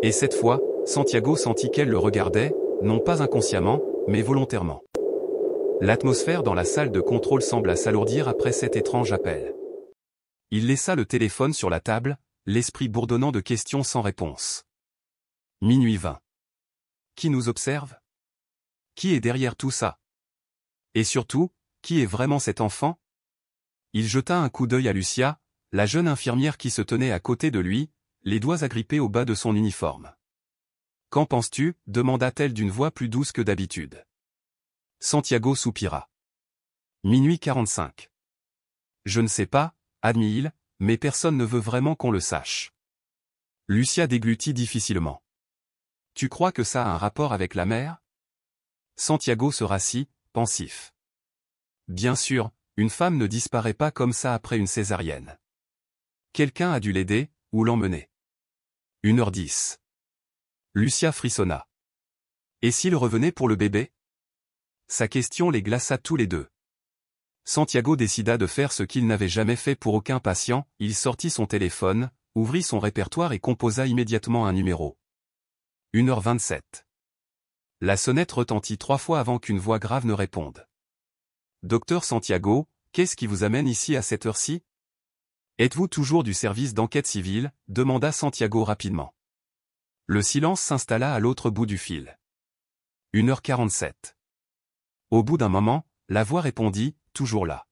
Et cette fois, Santiago sentit qu'elle le regardait, non pas inconsciemment, mais volontairement. L'atmosphère dans la salle de contrôle sembla s'alourdir après cet étrange appel. Il laissa le téléphone sur la table, l'esprit bourdonnant de questions sans réponse. Minuit 20. Qui nous observe? Qui est derrière tout ça? Et surtout, qui est vraiment cet enfant? Il jeta un coup d'œil à Lucia, la jeune infirmière qui se tenait à côté de lui, les doigts agrippés au bas de son uniforme. « Qu'en penses-tu » demanda-t-elle d'une voix plus douce que d'habitude. Santiago soupira. Minuit 45. Je ne sais pas, admit-il, mais personne ne veut vraiment qu'on le sache. Lucia déglutit difficilement. Tu crois que ça a un rapport avec la mère? Santiago se rassit, pensif. Bien sûr, une femme ne disparaît pas comme ça après une césarienne. Quelqu'un a dû l'aider, ou l'emmener. 1h10. Lucia frissonna. Et s'il revenait pour le bébé? Sa question les glaça tous les deux. Santiago décida de faire ce qu'il n'avait jamais fait pour aucun patient, il sortit son téléphone, ouvrit son répertoire et composa immédiatement un numéro. 1h27. La sonnette retentit 3 fois avant qu'une voix grave ne réponde. Docteur Santiago, qu'est-ce qui vous amène ici à cette heure-ci? Êtes-vous toujours du service d'enquête civile? Demanda Santiago rapidement. Le silence s'installa à l'autre bout du fil. 1h47. Au bout d'un moment, la voix répondit, toujours là.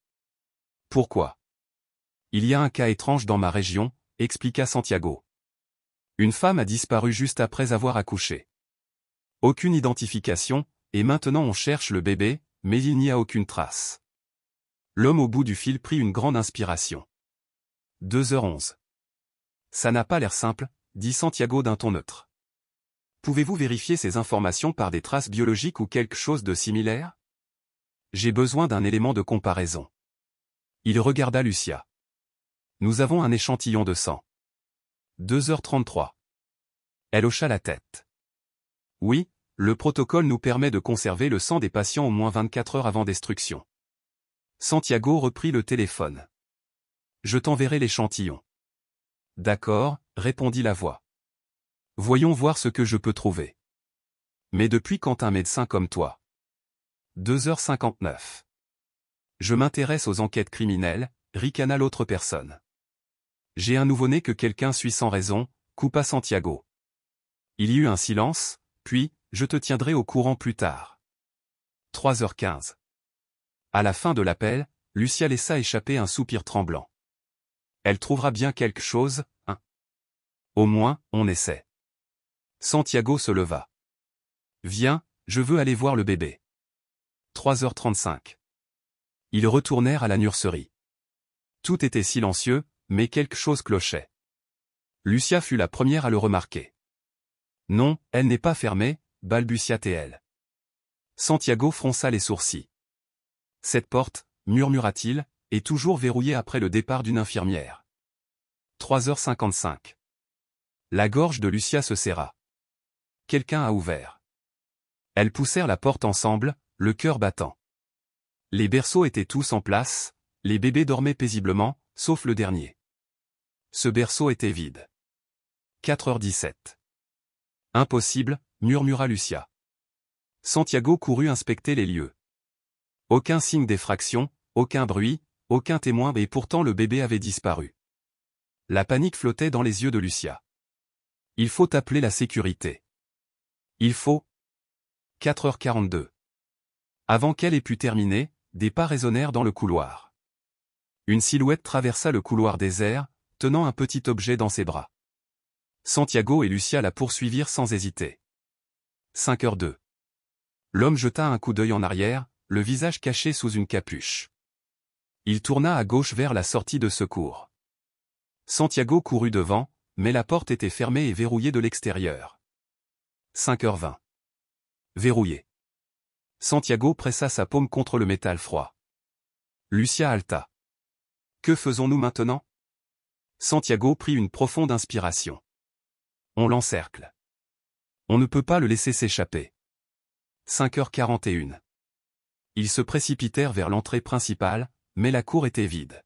Pourquoi? Il y a un cas étrange dans ma région, expliqua Santiago. Une femme a disparu juste après avoir accouché. Aucune identification, et maintenant on cherche le bébé, mais il n'y a aucune trace. L'homme au bout du fil prit une grande inspiration. 2h11. Ça n'a pas l'air simple, dit Santiago d'un ton neutre. Pouvez-vous vérifier ces informations par des traces biologiques ou quelque chose de similaire? J'ai besoin d'un élément de comparaison. Il regarda Lucia. Nous avons un échantillon de sang. 2h33. Elle hocha la tête. Oui, le protocole nous permet de conserver le sang des patients au moins 24 heures avant destruction. Santiago reprit le téléphone. Je t'enverrai l'échantillon. D'accord, répondit la voix. Voyons voir ce que je peux trouver. Mais depuis quand un médecin comme toi? 2h59. Je m'intéresse aux enquêtes criminelles, ricana l'autre personne. J'ai un nouveau-né que quelqu'un suit sans raison, coupa Santiago. Il y eut un silence, puis, je te tiendrai au courant plus tard. 3h15. À la fin de l'appel, Lucia laissa échapper un soupir tremblant. Elle trouvera bien quelque chose, hein? Au moins, on essaie. Santiago se leva. Viens, je veux aller voir le bébé. 3h35. Ils retournèrent à la nurserie. Tout était silencieux, mais quelque chose clochait. Lucia fut la première à le remarquer. Non, elle n'est pas fermée, balbutia-t-elle. Santiago fronça les sourcils. Cette porte, murmura-t-il, est toujours verrouillée après le départ d'une infirmière. 3h55. La gorge de Lucia se serra. Quelqu'un a ouvert. Elles poussèrent la porte ensemble, le cœur battant. Les berceaux étaient tous en place, les bébés dormaient paisiblement, sauf le dernier. Ce berceau était vide. 4h17. Impossible, murmura Lucia. Santiago courut inspecter les lieux. Aucun signe d'effraction, aucun bruit, aucun témoin et pourtant le bébé avait disparu. La panique flottait dans les yeux de Lucia. Il faut appeler la sécurité. Il faut. 4h42. Avant qu'elle ait pu terminer, des pas résonnèrent dans le couloir. Une silhouette traversa le couloir désert, tenant un petit objet dans ses bras. Santiago et Lucia la poursuivirent sans hésiter. 5h02. L'homme jeta un coup d'œil en arrière, le visage caché sous une capuche. Il tourna à gauche vers la sortie de secours. Santiago courut devant, mais la porte était fermée et verrouillée de l'extérieur. 5h20. Verrouillé. Santiago pressa sa paume contre le métal froid. Lucia haleta. Que faisons-nous maintenant? Santiago prit une profonde inspiration. On l'encercle. On ne peut pas le laisser s'échapper. 5h41. Ils se précipitèrent vers l'entrée principale, mais la cour était vide.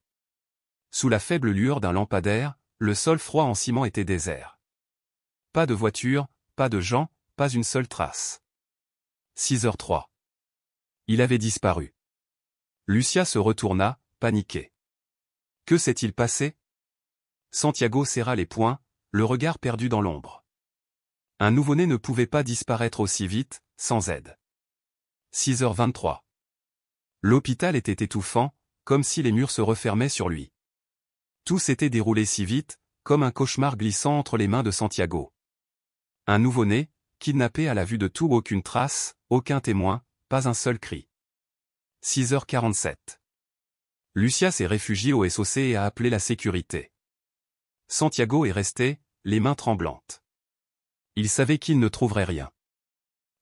Sous la faible lueur d'un lampadaire, le sol froid en ciment était désert. Pas de voiture, pas de gens, pas une seule trace. 6h03. Il avait disparu. Lucia se retourna, paniquée. Que s'est-il passé? Santiago serra les poings, le regard perdu dans l'ombre. Un nouveau-né ne pouvait pas disparaître aussi vite, sans aide. 6h23. L'hôpital était étouffant, comme si les murs se refermaient sur lui. Tout s'était déroulé si vite, comme un cauchemar glissant entre les mains de Santiago. Un nouveau-né, kidnappé à la vue de tout, aucune trace, aucun témoin, pas un seul cri. 6h47. Lucia s'est réfugiée au SOC et a appelé la sécurité. Santiago est resté, les mains tremblantes. Il savait qu'il ne trouverait rien.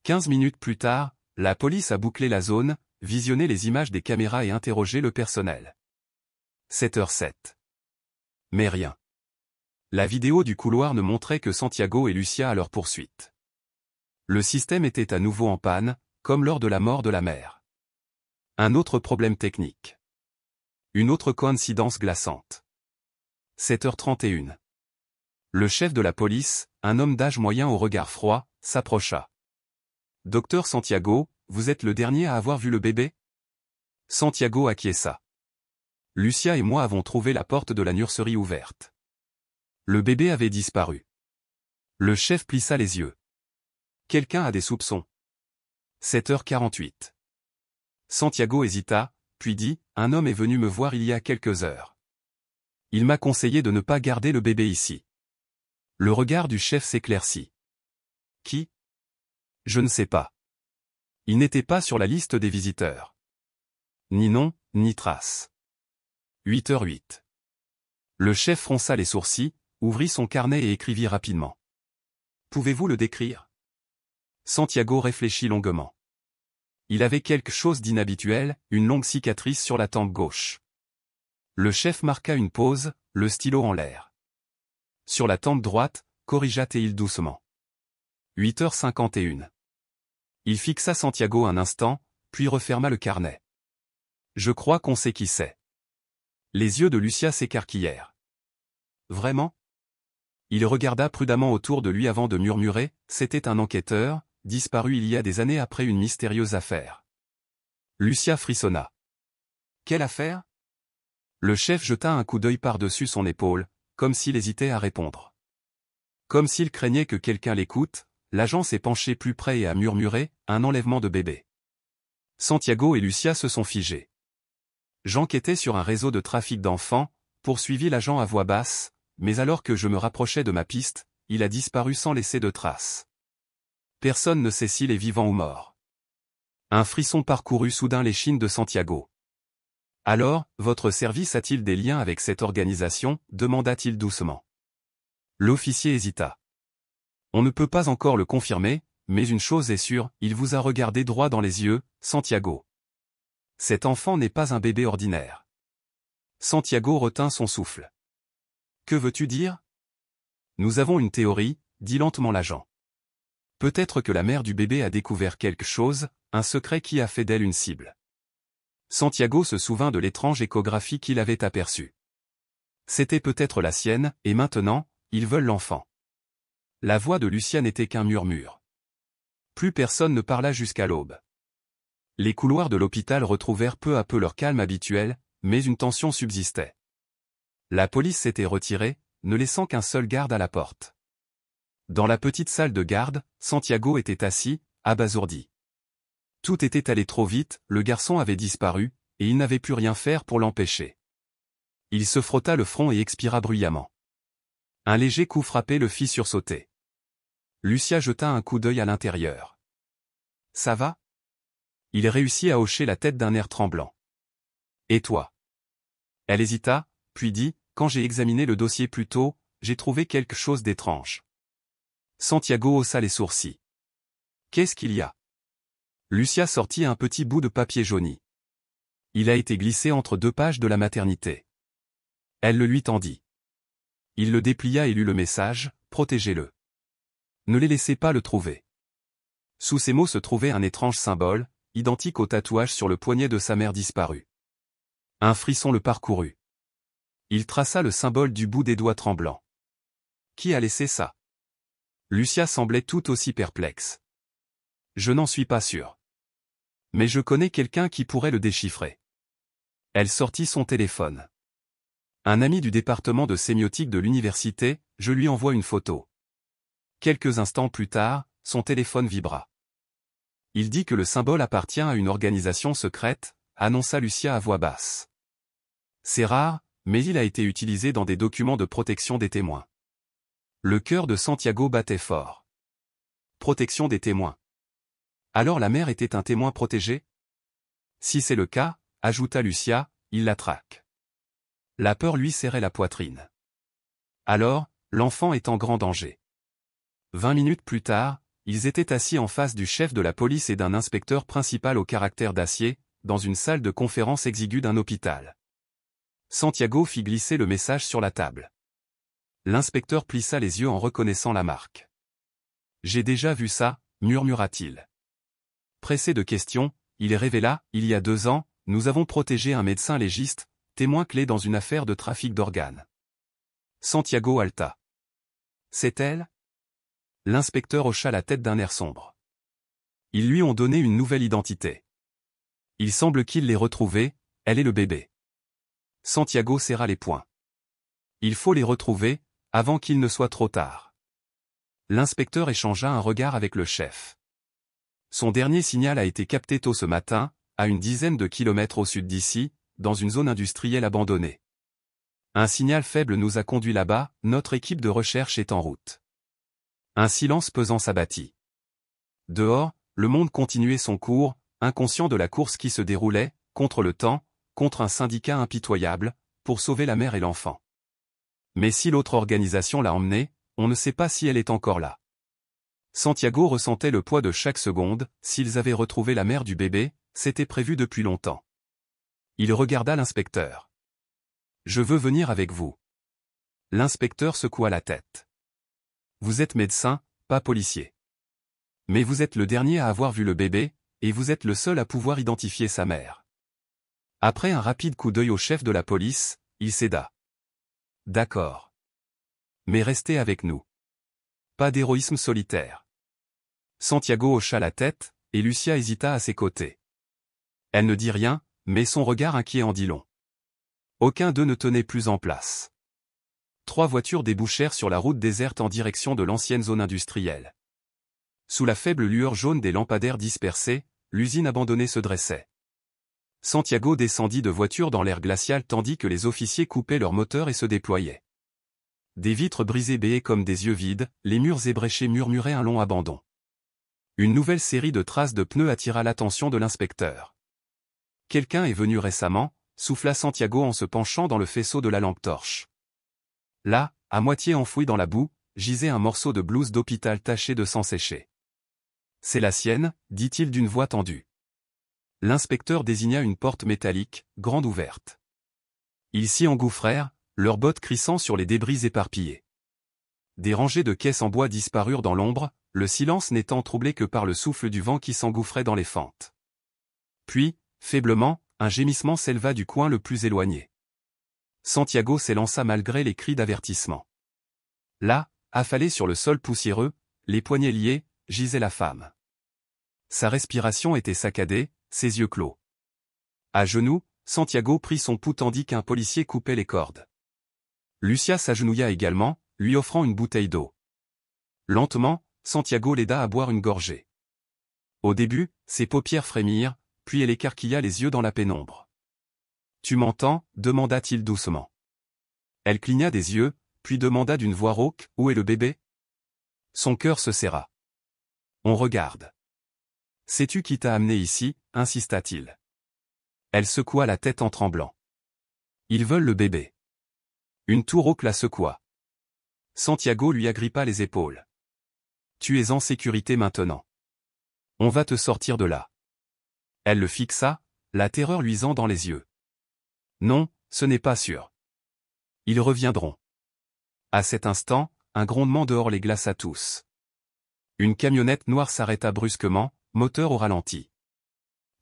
15 minutes plus tard, la police a bouclé la zone, visionné les images des caméras et interrogé le personnel. 7h07. Mais rien. La vidéo du couloir ne montrait que Santiago et Lucia à leur poursuite. Le système était à nouveau en panne, comme lors de la mort de la mère. Un autre problème technique. Une autre coïncidence glaçante. 7h31. Le chef de la police, un homme d'âge moyen au regard froid, s'approcha. « Docteur Santiago, vous êtes le dernier à avoir vu le bébé ?» Santiago acquiesça. « Lucia et moi avons trouvé la porte de la nurserie ouverte. » Le bébé avait disparu. Le chef plissa les yeux. Quelqu'un a des soupçons. 7h48. Santiago hésita, puis dit, « Un homme est venu me voir il y a quelques heures. Il m'a conseillé de ne pas garder le bébé ici. » Le regard du chef s'éclaircit. « Qui ? » ? Je ne sais pas. Il n'était pas sur la liste des visiteurs. Ni nom, ni trace. 8h08. Le chef fronça les sourcils, ouvrit son carnet et écrivit rapidement. « Pouvez-vous le décrire ?» Santiago réfléchit longuement. Il avait quelque chose d'inhabituel, une longue cicatrice sur la tempe gauche. Le chef marqua une pause, le stylo en l'air. Sur la tempe droite, corrigea-t-il doucement. 8h51. Il fixa Santiago un instant, puis referma le carnet. « Je crois qu'on sait qui c'est. » Les yeux de Lucia s'écarquillèrent. « Vraiment ?» Il regarda prudemment autour de lui avant de murmurer, « C'était un enquêteur, disparu il y a des années après une mystérieuse affaire. » Lucia frissonna. « Quelle affaire ?» Le chef jeta un coup d'œil par-dessus son épaule, comme s'il hésitait à répondre. Comme s'il craignait que quelqu'un l'écoute, l'agent s'est penché plus près et a murmuré, « Un enlèvement de bébé. » Santiago et Lucia se sont figés. J'enquêtais sur un réseau de trafic d'enfants, poursuivit l'agent à voix basse, mais alors que je me rapprochais de ma piste, il a disparu sans laisser de traces. Personne ne sait s'il est vivant ou mort. Un frisson parcourut soudain l'échine de Santiago. « Alors, votre service a-t-il des liens avec cette organisation ?» demanda-t-il doucement. L'officier hésita. « On ne peut pas encore le confirmer, mais une chose est sûre, il vous a regardé droit dans les yeux, Santiago. Cet enfant n'est pas un bébé ordinaire. » Santiago retint son souffle. « Que veux-tu dire ?» Nous avons une théorie, dit lentement l'agent. Peut-être que la mère du bébé a découvert quelque chose, un secret qui a fait d'elle une cible. Santiago se souvint de l'étrange échographie qu'il avait aperçue. C'était peut-être la sienne, et maintenant, ils veulent l'enfant. La voix de Lucia n'était qu'un murmure. Plus personne ne parla jusqu'à l'aube. Les couloirs de l'hôpital retrouvèrent peu à peu leur calme habituel, mais une tension subsistait. La police s'était retirée, ne laissant qu'un seul garde à la porte. Dans la petite salle de garde, Santiago était assis, abasourdi. Tout était allé trop vite, le garçon avait disparu, et il n'avait pu rien faire pour l'empêcher. Il se frotta le front et expira bruyamment. Un léger coup frappé le fit sursauter. Lucia jeta un coup d'œil à l'intérieur. « Ça va ?» Il réussit à hocher la tête d'un air tremblant. « Et toi ?» Elle hésita, puis dit, « Quand j'ai examiné le dossier plus tôt, j'ai trouvé quelque chose d'étrange. » Santiago haussa les sourcils. « Qu'est-ce qu'il y a ?» Lucia sortit un petit bout de papier jauni. Il a été glissé entre deux pages de la maternité. Elle le lui tendit. Il le déplia et lut le message, « Protégez-le. Ne les laissez pas le trouver. » Sous ces mots se trouvait un étrange symbole, identique au tatouage sur le poignet de sa mère disparue. Un frisson le parcourut. Il traça le symbole du bout des doigts tremblants. Qui a laissé ça ? Lucia semblait tout aussi perplexe. Je n'en suis pas sûr. Mais je connais quelqu'un qui pourrait le déchiffrer. Elle sortit son téléphone. Un ami du département de sémiotique de l'université, je lui envoie une photo. Quelques instants plus tard, son téléphone vibra. Il dit que le symbole appartient à une organisation secrète, annonça Lucia à voix basse. C'est rare, mais il a été utilisé dans des documents de protection des témoins. Le cœur de Santiago battait fort. Protection des témoins. Alors la mère était un témoin protégé? Si c'est le cas, ajouta Lucia, il la traque. La peur lui serrait la poitrine. Alors, l'enfant est en grand danger. 20 minutes plus tard, ils étaient assis en face du chef de la police et d'un inspecteur principal au caractère d'acier, dans une salle de conférence exiguë d'un hôpital. Santiago fit glisser le message sur la table. L'inspecteur plissa les yeux en reconnaissant la marque. « J'ai déjà vu ça », murmura-t-il. Pressé de questions, il révéla, il y a 2 ans, nous avons protégé un médecin légiste, témoin clé dans une affaire de trafic d'organes. Santiago halta. C'est elle? L'inspecteur hocha la tête d'un air sombre. Ils lui ont donné une nouvelle identité. Il semble qu'il l'ait retrouvée, elle est le bébé. Santiago serra les poings. Il faut les retrouver, avant qu'il ne soit trop tard. L'inspecteur échangea un regard avec le chef. Son dernier signal a été capté tôt ce matin, à une dizaine de kilomètres au sud d'ici, dans une zone industrielle abandonnée. Un signal faible nous a conduits là-bas, notre équipe de recherche est en route. Un silence pesant s'abattit. Dehors, le monde continuait son cours, inconscient de la course qui se déroulait, contre le temps, contre un syndicat impitoyable, pour sauver la mère et l'enfant. Mais si l'autre organisation l'a emmenée, on ne sait pas si elle est encore là. Santiago ressentait le poids de chaque seconde, s'ils avaient retrouvé la mère du bébé, c'était prévu depuis longtemps. Il regarda l'inspecteur. « Je veux venir avec vous. » L'inspecteur secoua la tête. « Vous êtes médecin, pas policier. Mais vous êtes le dernier à avoir vu le bébé, et vous êtes le seul à pouvoir identifier sa mère. » Après un rapide coup d'œil au chef de la police, il céda. « D'accord. Mais restez avec nous. Pas d'héroïsme solitaire. » Santiago hocha la tête, et Lucia hésita à ses côtés. Elle ne dit rien, mais son regard inquiet en dit long. Aucun d'eux ne tenait plus en place. 3 voitures débouchèrent sur la route déserte en direction de l'ancienne zone industrielle. Sous la faible lueur jaune des lampadaires dispersés, l'usine abandonnée se dressait. Santiago descendit de voiture dans l'air glacial tandis que les officiers coupaient leurs moteurs et se déployaient. Des vitres brisées béaient comme des yeux vides, les murs ébréchés murmuraient un long abandon. Une nouvelle série de traces de pneus attira l'attention de l'inspecteur. Quelqu'un est venu récemment, souffla Santiago en se penchant dans le faisceau de la lampe torche. Là, à moitié enfoui dans la boue, gisait un morceau de blouse d'hôpital taché de sang séché. C'est la sienne, dit-il d'une voix tendue. L'inspecteur désigna une porte métallique, grande ouverte. Ils s'y engouffrèrent, leurs bottes crissant sur les débris éparpillés. Des rangées de caisses en bois disparurent dans l'ombre, le silence n'étant troublé que par le souffle du vent qui s'engouffrait dans les fentes. Puis, faiblement, un gémissement s'éleva du coin le plus éloigné. Santiago s'élança malgré les cris d'avertissement. Là, affalée sur le sol poussiéreux, les poignets liés, gisait la femme. Sa respiration était saccadée, ses yeux clos. À genoux, Santiago prit son pouls tandis qu'un policier coupait les cordes. Lucia s'agenouilla également, lui offrant une bouteille d'eau. Lentement, Santiago l'aida à boire une gorgée. Au début, ses paupières frémirent, puis elle écarquilla les yeux dans la pénombre. « Tu m'entends » demanda-t-il doucement. Elle cligna des yeux, puis demanda d'une voix rauque, « Où est le bébé ?» Son cœur se serra. « On regarde. »« Sais-tu qui t'a amené ici » insista-t-il. Elle secoua la tête en tremblant. « Ils veulent le bébé. » Une toux rauque la secoua. Santiago lui agrippa les épaules. « Tu es en sécurité maintenant. On va te sortir de là. » Elle le fixa, la terreur luisant dans les yeux. « Non, ce n'est pas sûr. Ils reviendront. » À cet instant, un grondement dehors les glaça tous. Une camionnette noire s'arrêta brusquement, moteur au ralenti.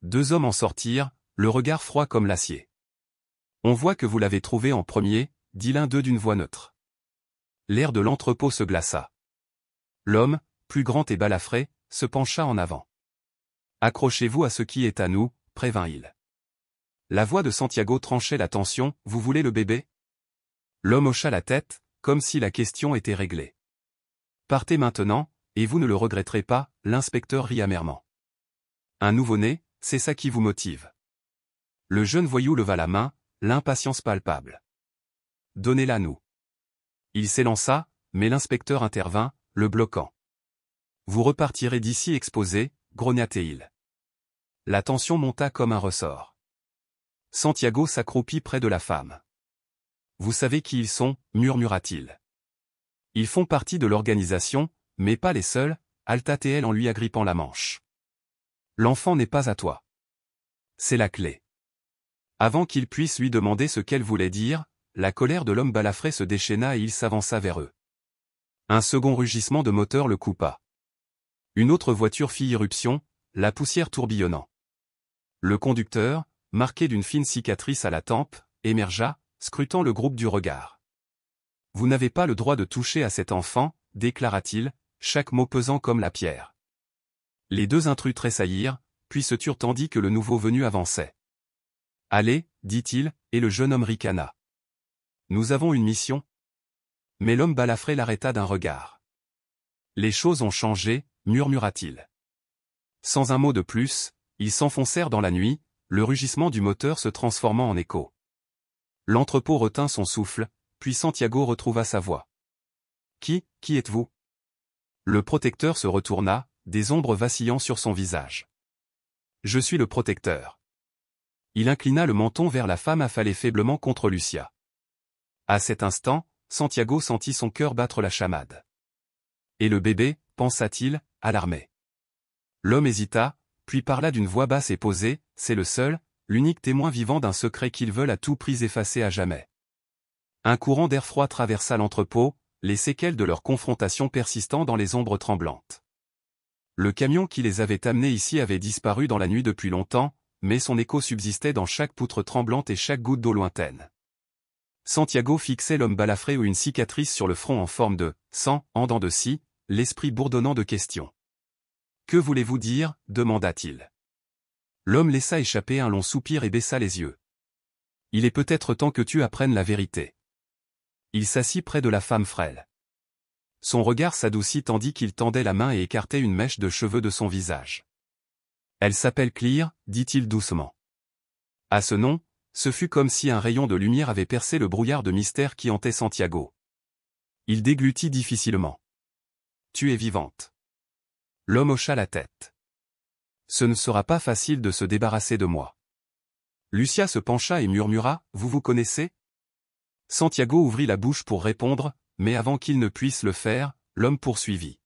2 hommes en sortirent, le regard froid comme l'acier. « On voit que vous l'avez trouvé en premier » dit l'un d'eux d'une voix neutre. L'air de l'entrepôt se glaça. L'homme, plus grand et balafré, se pencha en avant. Accrochez-vous à ce qui est à nous, prévint-il. La voix de Santiago tranchait la tension, vous voulez le bébé? L'homme hocha la tête, comme si la question était réglée. Partez maintenant, et vous ne le regretterez pas, l'inspecteur rit amèrement. Un nouveau-né, c'est ça qui vous motive. Le jeune voyou leva la main, l'impatience palpable. Donnez-la nous. Il s'élança, mais l'inspecteur intervint, le bloquant. Vous repartirez d'ici exposé, grogna-t-il. La tension monta comme un ressort. Santiago s'accroupit près de la femme. Vous savez qui ils sont, murmura-t-il. Ils font partie de l'organisation, mais pas les seuls, halta-t-elle en lui agrippant la manche. L'enfant n'est pas à toi. C'est la clé. Avant qu'il puisse lui demander ce qu'elle voulait dire, la colère de l'homme balafré se déchaîna et il s'avança vers eux. Un second rugissement de moteur le coupa. Une autre voiture fit irruption, la poussière tourbillonnant. Le conducteur, marqué d'une fine cicatrice à la tempe, émergea, scrutant le groupe du regard. Vous n'avez pas le droit de toucher à cet enfant, déclara-t-il, chaque mot pesant comme la pierre. Les deux intrus tressaillirent, puis se turent tandis que le nouveau venu avançait. Allez, dit-il, et le jeune homme ricana. Nous avons une mission. Mais l'homme balafré l'arrêta d'un regard. Les choses ont changé, murmura-t-il. Sans un mot de plus, ils s'enfoncèrent dans la nuit, le rugissement du moteur se transformant en écho. L'entrepôt retint son souffle, puis Santiago retrouva sa voix. Qui êtes-vous? Le protecteur se retourna, des ombres vacillant sur son visage. Je suis le protecteur. Il inclina le menton vers la femme affalée faiblement contre Lucia. À cet instant, Santiago sentit son cœur battre la chamade. Et le bébé, pensa-t-il, alarmé. L'homme hésita, puis parla d'une voix basse et posée, c'est le seul, l'unique témoin vivant d'un secret qu'ils veulent à tout prix effacer à jamais. Un courant d'air froid traversa l'entrepôt, les séquelles de leur confrontation persistant dans les ombres tremblantes. Le camion qui les avait amenés ici avait disparu dans la nuit depuis longtemps, mais son écho subsistait dans chaque poutre tremblante et chaque goutte d'eau lointaine. Santiago fixait l'homme balafré où une cicatrice sur le front en forme de sang, en dents de scie, l'esprit bourdonnant de questions. Que voulez-vous dire? Demanda-t-il. L'homme laissa échapper un long soupir et baissa les yeux. Il est peut-être temps que tu apprennes la vérité. Il s'assit près de la femme frêle. Son regard s'adoucit tandis qu'il tendait la main et écartait une mèche de cheveux de son visage. Elle s'appelle Clear, dit-il doucement. À ce nom, ce fut comme si un rayon de lumière avait percé le brouillard de mystère qui hantait Santiago. Il déglutit difficilement. Tu es vivante. L'homme hocha la tête. Ce ne sera pas facile de se débarrasser de moi. Lucia se pencha et murmura, vous vous connaissez? Santiago ouvrit la bouche pour répondre, mais avant qu'il ne puisse le faire, l'homme poursuivit.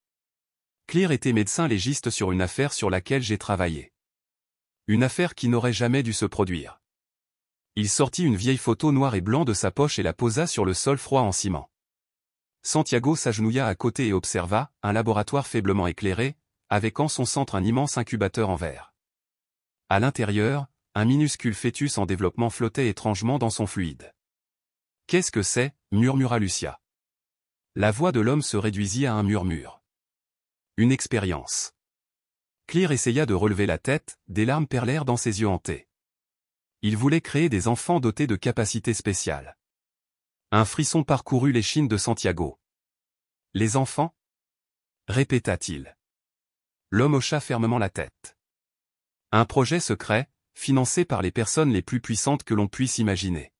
Clear était médecin légiste sur une affaire sur laquelle j'ai travaillé. Une affaire qui n'aurait jamais dû se produire. Il sortit une vieille photo noire et blanc de sa poche et la posa sur le sol froid en ciment. Santiago s'agenouilla à côté et observa, un laboratoire faiblement éclairé, avec en son centre un immense incubateur en verre. À l'intérieur, un minuscule fœtus en développement flottait étrangement dans son fluide. « Qu'est-ce que c'est » murmura Lucia. La voix de l'homme se réduisit à un murmure. Une expérience. Clear essaya de relever la tête, des larmes perlèrent dans ses yeux hantés. Il voulait créer des enfants dotés de capacités spéciales. Un frisson parcourut l'échine de Santiago. « Les enfants » répéta-t-il. L'homme hocha fermement la tête. Un projet secret, financé par les personnes les plus puissantes que l'on puisse imaginer.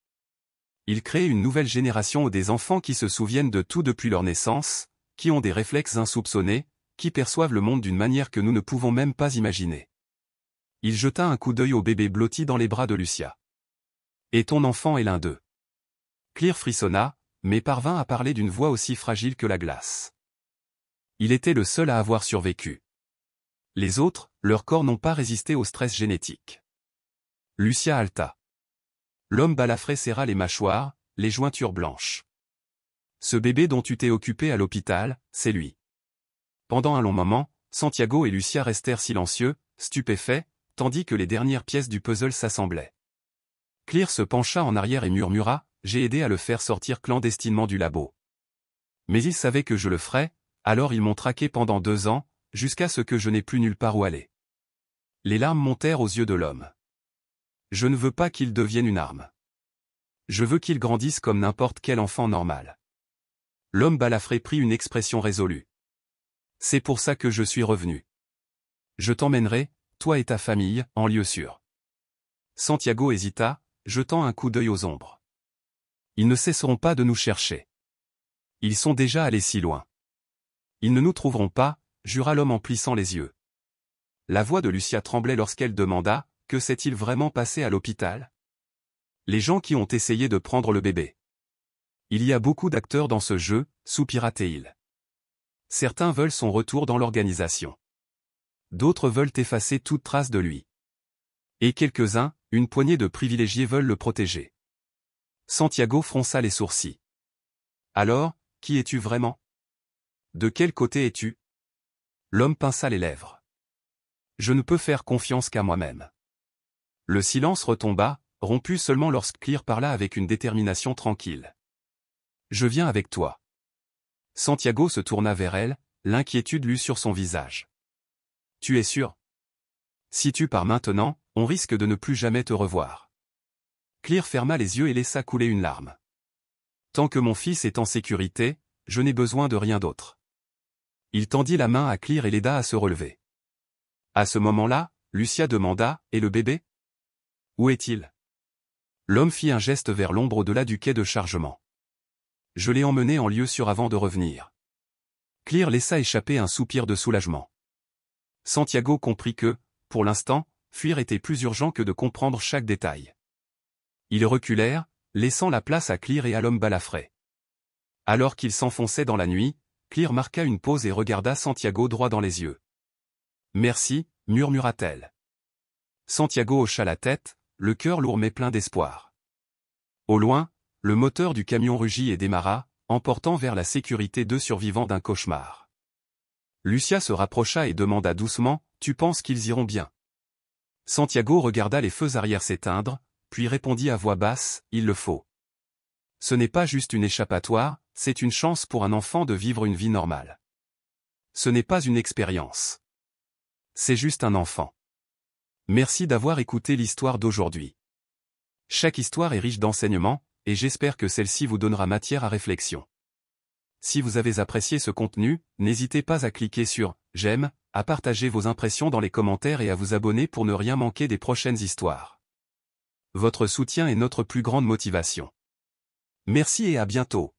Il crée une nouvelle génération des enfants qui se souviennent de tout depuis leur naissance, qui ont des réflexes insoupçonnés, qui perçoivent le monde d'une manière que nous ne pouvons même pas imaginer. Il jeta un coup d'œil au bébé blotti dans les bras de Lucia. Et ton enfant est l'un d'eux. Clear frissonna, mais parvint à parler d'une voix aussi fragile que la glace. Il était le seul à avoir survécu. Les autres, leurs corps n'ont pas résisté au stress génétique. Lucia haleta. L'homme balafré serra les mâchoires, les jointures blanches. Ce bébé dont tu t'es occupé à l'hôpital, c'est lui. Pendant un long moment, Santiago et Lucia restèrent silencieux, stupéfaits, tandis que les dernières pièces du puzzle s'assemblaient. Clear se pencha en arrière et murmura, j'ai aidé à le faire sortir clandestinement du labo. Mais il savait que je le ferais, Alors ils m'ont traqué pendant 2 ans, jusqu'à ce que je n'ai plus nulle part où aller. Les larmes montèrent aux yeux de l'homme. Je ne veux pas qu'il devienne une arme. Je veux qu'il grandisse comme n'importe quel enfant normal. L'homme balafré prit une expression résolue. C'est pour ça que je suis revenu. Je t'emmènerai, toi et ta famille, en lieu sûr. Santiago hésita, jetant un coup d'œil aux ombres. Ils ne cesseront pas de nous chercher. Ils sont déjà allés si loin. Ils ne nous trouveront pas, jura l'homme en plissant les yeux. La voix de Lucia tremblait lorsqu'elle demanda, que s'est-il vraiment passé à l'hôpital? Les gens qui ont essayé de prendre le bébé. Il y a beaucoup d'acteurs dans ce jeu, soupira Théil. Certains veulent son retour dans l'organisation. D'autres veulent effacer toute trace de lui. Et quelques-uns, une poignée de privilégiés veulent le protéger. Santiago fronça les sourcils. Alors, qui es-tu vraiment? De quel côté es-tu? L'homme pinça les lèvres. Je ne peux faire confiance qu'à moi-même. Le silence retomba, rompu seulement lorsque Clear parla avec une détermination tranquille. Je viens avec toi. Santiago se tourna vers elle, l'inquiétude lut sur son visage. Tu es sûr? Si tu pars maintenant, on risque de ne plus jamais te revoir. Clear ferma les yeux et laissa couler une larme. Tant que mon fils est en sécurité, je n'ai besoin de rien d'autre. Il tendit la main à Clear et l'aida à se relever. À ce moment-là, Lucia demanda, et le bébé? Où est-il? L'homme fit un geste vers l'ombre au-delà du quai de chargement. Je l'ai emmené en lieu sûr avant de revenir. Clear laissa échapper un soupir de soulagement. Santiago comprit que, pour l'instant, fuir était plus urgent que de comprendre chaque détail. Ils reculèrent, laissant la place à Clear et à l'homme balafré. Alors qu'ils s'enfonçaient dans la nuit, Clear marqua une pause et regarda Santiago droit dans les yeux. Merci, murmura-t-elle. Santiago hocha la tête, le cœur lourd mais plein d'espoir. Au loin, le moteur du camion rugit et démarra, emportant vers la sécurité 2 survivants d'un cauchemar. Lucia se rapprocha et demanda doucement, « Tu penses qu'ils iront bien ?» Santiago regarda les feux arrière s'éteindre, puis répondit à voix basse, « Il le faut. Ce n'est pas juste une échappatoire, c'est une chance pour un enfant de vivre une vie normale. Ce n'est pas une expérience. C'est juste un enfant. » Merci d'avoir écouté l'histoire d'aujourd'hui. Chaque histoire est riche d'enseignements, et j'espère que celle-ci vous donnera matière à réflexion. Si vous avez apprécié ce contenu, n'hésitez pas à cliquer sur « J'aime », à partager vos impressions dans les commentaires et à vous abonner pour ne rien manquer des prochaines histoires. Votre soutien est notre plus grande motivation. Merci et à bientôt.